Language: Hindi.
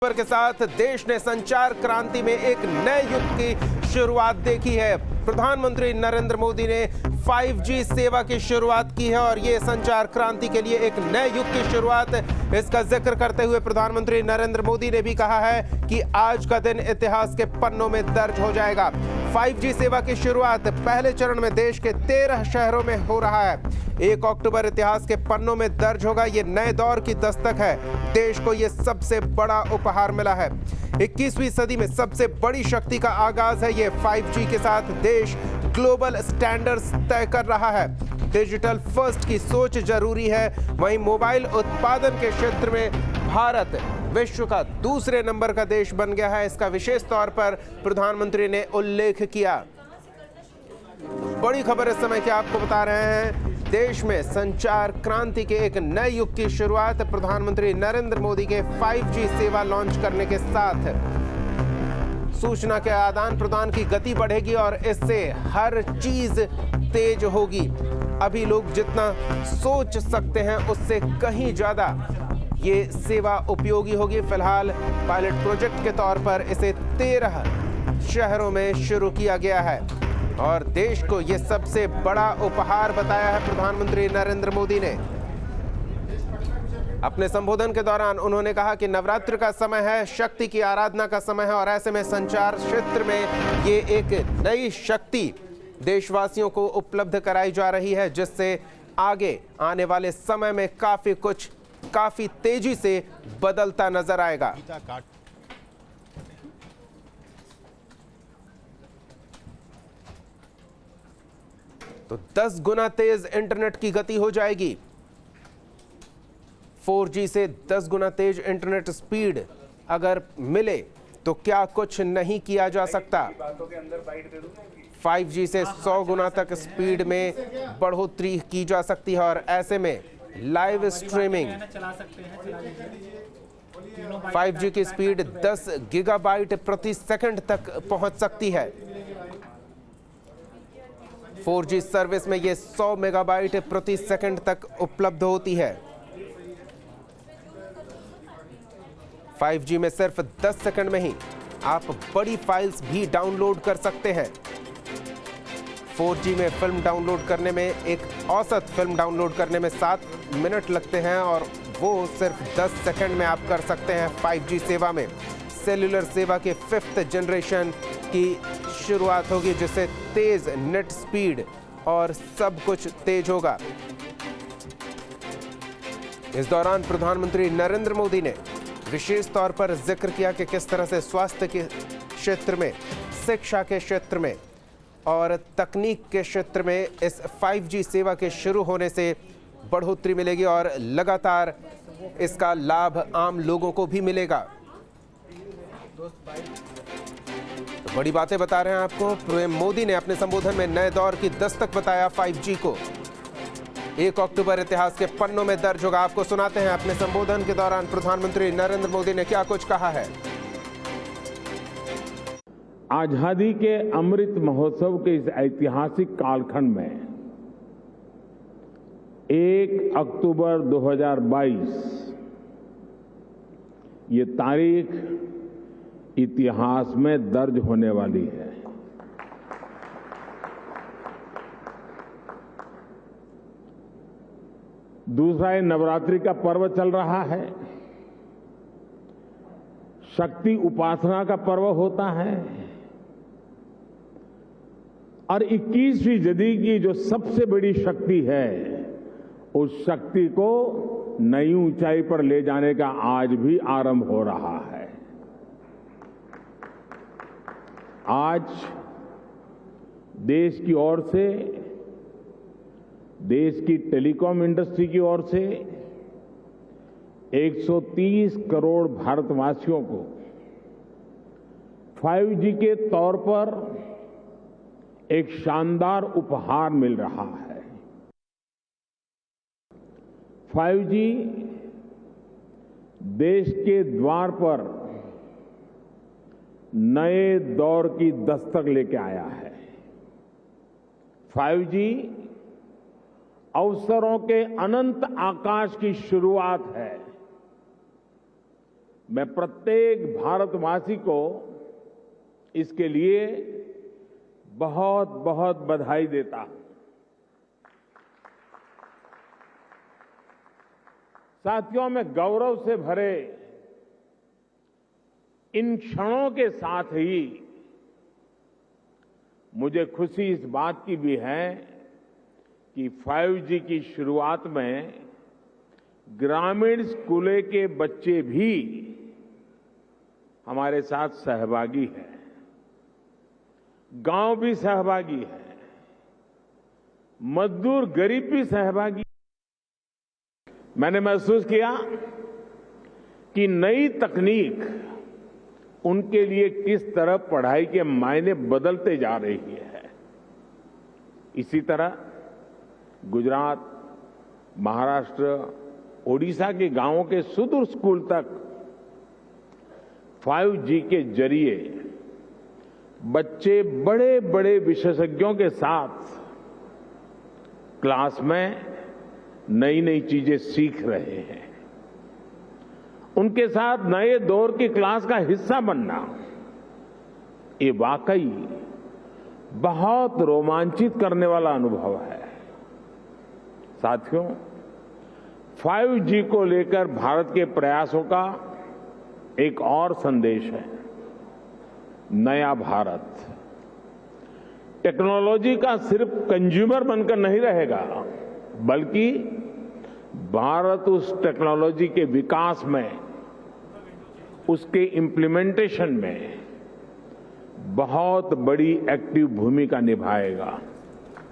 खबर के साथ देश ने संचार क्रांति में एक नए युग की शुरुआत देखी है। प्रधानमंत्री नरेंद्र मोदी ने 5G सेवा की शुरुआत की है और ये संचार क्रांति के लिए एक नए युग की शुरुआत। इसका जिक्र करते हुए प्रधानमंत्री नरेंद्र मोदी ने भी कहा है कि आज का दिन इतिहास के पन्नों में दर्ज हो जाएगा। 5G सेवा की शुरुआत पहले चरण में देश के 13 शहरों में हो रहा है। 1 अक्टूबर इतिहास के पन्नों में दर्ज होगा। ये नए दौर की दस्तक है। देश को ये सबसे बड़ा उपहार मिला है। 21वीं सदी में सबसे बड़ी शक्ति का आगाज है। ये 5G के साथ देश ग्लोबल स्टैंडर्ड्स तय कर रहा है। डिजिटल फर्स्ट की सोच जरूरी है। वहीं मोबाइल उत्पादन के क्षेत्र में भारत विश्व का दूसरे नंबर का देश बन गया है। इसका विशेष तौर पर प्रधानमंत्री ने उल्लेख किया। बड़ी खबर इस समय की आपको बता रहे हैं। देश में संचार क्रांति के एक नए युग की शुरुआत प्रधानमंत्री नरेंद्र मोदी के 5G सेवा लॉन्च करने के साथ सूचना के आदान प्रदान की गति बढ़ेगी और इससे हर चीज तेज होगी। अभी लोग जितना सोच सकते हैं उससे कहीं ज्यादा ये सेवा उपयोगी होगी। फिलहाल पायलट प्रोजेक्ट के तौर पर इसे 13 शहरों में शुरू किया गया है और देश को यह सबसे बड़ा उपहार बताया है प्रधानमंत्री नरेंद्र मोदी ने। अपने संबोधन के दौरान उन्होंने कहा कि नवरात्र का समय है, शक्ति की आराधना का समय है और ऐसे में संचार क्षेत्र में ये एक नई शक्ति देशवासियों को उपलब्ध कराई जा रही है, जिससे आगे आने वाले समय में काफी तेजी से बदलता नजर आएगा। तो 10 गुना तेज इंटरनेट की गति हो जाएगी। 4G से 10 गुना तेज इंटरनेट स्पीड अगर मिले तो क्या कुछ नहीं किया जा सकता। 5G से 100 गुना तक स्पीड में बढ़ोतरी की जा सकती है और ऐसे में लाइव स्ट्रीमिंग 5G की स्पीड 10 गीगाबाइट प्रति सेकंड तक पहुंच सकती है। 4G सर्विस में ये 100 मेगाबाइट प्रति सेकंड तक उपलब्ध होती है। 5G में सिर्फ 10 सेकंड में ही आप बड़ी फाइल्स भी डाउनलोड कर सकते हैं। 4G में फिल्म डाउनलोड करने में औसत फिल्म डाउनलोड करने में 7 मिनट लगते हैं और वो सिर्फ 10 सेकंड में आप कर सकते हैं 5G सेवा में। सेल्युलर सेवा के 5th जनरेशन की शुरुआत होगी, जिससे तेज नेट स्पीड और सब कुछ तेज होगा। इस दौरान प्रधानमंत्री नरेंद्र मोदी ने विशेष तौर पर जिक्र किया कि किस तरह से स्वास्थ्य के क्षेत्र में, शिक्षा के क्षेत्र में और तकनीक के क्षेत्र में इस 5G सेवा के शुरू होने से बढ़ोतरी मिलेगी और लगातार इसका लाभ आम लोगों को भी मिलेगा। तो बड़ी बातें बता रहे हैं आपको। पीएम मोदी ने अपने संबोधन में नए दौर की दस्तक बताया 5G को। 1 अक्टूबर इतिहास के पन्नों में दर्ज होगा। आपको सुनाते हैं अपने संबोधन के दौरान प्रधानमंत्री नरेंद्र मोदी ने क्या कुछ कहा है। आजादी के अमृत महोत्सव के इस ऐतिहासिक कालखंड में 1 अक्टूबर 2022 ये तारीख इतिहास में दर्ज होने वाली है। दूसरा, ये नवरात्रि का पर्व चल रहा है। शक्ति उपासना का पर्व होता है और 21वीं सदी की जो सबसे बड़ी शक्ति है, उस शक्ति को नई ऊंचाई पर ले जाने का आज भी आरंभ हो रहा है। आज देश की ओर से, देश की टेलीकॉम इंडस्ट्री की ओर से 130 करोड़ भारतवासियों को 5G के तौर पर एक शानदार उपहार मिल रहा है। 5G देश के द्वार पर नए दौर की दस्तक लेके आया है। 5G अवसरों के अनंत आकाश की शुरुआत है। मैं प्रत्येक भारतवासी को इसके लिए बहुत बहुत बधाई देता हूं। साथियों, मैं गौरव से भरे इन क्षणों के साथ ही मुझे खुशी इस बात की भी है कि 5G की शुरुआत में ग्रामीण स्कूलों के बच्चे भी हमारे साथ सहभागी हैं, गांव भी सहभागी है, मजदूर गरीब भी सहभागी। मैंने महसूस किया कि नई तकनीक उनके लिए किस तरह पढ़ाई के मायने बदलते जा रही है। इसी तरह गुजरात, महाराष्ट्र, ओडिशा के गांवों के सुदूर स्कूल तक 5G के जरिए बच्चे बड़े बड़े विशेषज्ञों के साथ क्लास में नई नई चीजें सीख रहे हैं। उनके साथ नए दौर की क्लास का हिस्सा बनना, ये वाकई बहुत रोमांचित करने वाला अनुभव है। साथियों, 5G को लेकर भारत के प्रयासों का एक और संदेश है, नया भारत। टेक्नोलॉजी का सिर्फ कंज्यूमर बनकर नहीं रहेगा, बल्कि भारत उस टेक्नोलॉजी के विकास में, उसके इम्प्लीमेंटेशन में बहुत बड़ी एक्टिव भूमिका निभाएगा।